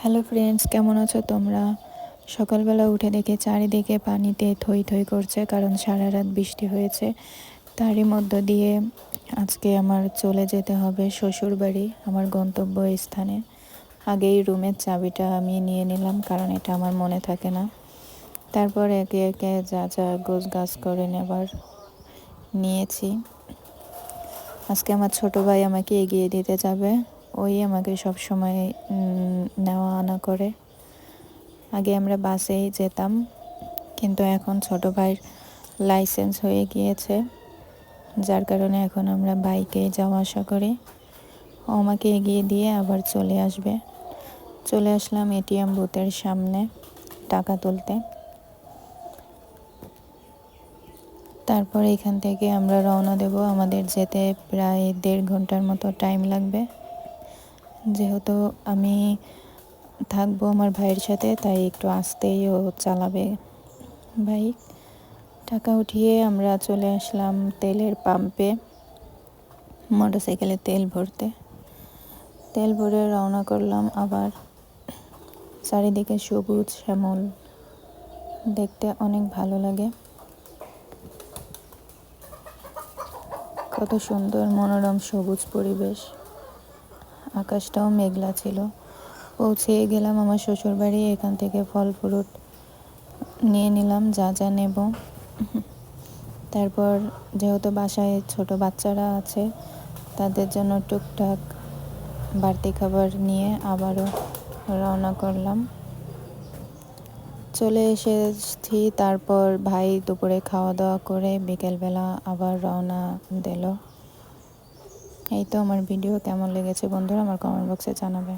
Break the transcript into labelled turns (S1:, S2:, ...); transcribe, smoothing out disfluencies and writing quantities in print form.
S1: Hello friends, কেমন আছো তোমরা? সকালবেলা উঠে দেখে চারিদিকে পানিতে থই থই করছে, কারণ সারা রাত বৃষ্টি হয়েছে। তারই মধ্য দিয়ে আজকে আমার চলে যেতে হবে শ্বশুর বাড়ি, আমার গন্তব্য স্থানে। আগেই রুমের চাবিটা আমি নিয়ে নিলাম, কারণ এটা আমার মনে থাকে না। তারপর একে একে যা যা গোছগাছ করে নেবার নিয়েছি। আজকে আমার ছোট ভাই আমাকে এগিয়ে দিতে যাবে। ওই আমাকে সব সময় নেওয়া আনা করে। আগে আমরা বাসেই যেতাম, কিন্তু এখন ছোট ভাইয়ের লাইসেন্স হয়ে গিয়েছে, যার কারণে এখন আমরা বাইকেই যাওয়া আসা করি। ও আমাকে এগিয়ে দিয়ে আবার চলে আসলাম এটিএম বুথের সামনে টাকা তুলতে। তারপর এখান থেকে আমরা রওনা দেব। আমাদের যেতে প্রায় 1.5 ঘন্টার মতো টাইম লাগবে। যেহেতু আমি থাকবো আমার ভাইয়ের সাথে, তাই একটু আস্তেই ও চালাবে বাইক। টাকা উঠিয়ে আমরা চলে আসলাম তেলের পাম্পে মোটরসাইকেলে তেল ভরতে। তেল ভরে রওনা করলাম আবার। চারিদিকে সবুজ শ্যামল, দেখতে অনেক ভালো লাগে। কত সুন্দর মনোরম সবুজ পরিবেশ। আকাশটাও মেঘলা ছিল। পৌঁছে গেলাম আমার শ্বশুর বাড়ি। এখান থেকে ফল ফ্রুট নিয়ে নিলাম যা যা নেব। তারপর যেহেতু বাসায় ছোট বাচ্চারা আছে, তাদের জন্য টুকটাক বাড়তি খাবার নিয়ে আবারও রওনা করলাম। চলে এসেছি। তারপর ভাই দুপুরে খাওয়া দাওয়া করে বিকেলবেলা আবার রওনা দিল। এই তো আমার ভিডিও কেমন লেগেছে বন্ধুরা, আমার কমেন্ট বক্সে জানাবে।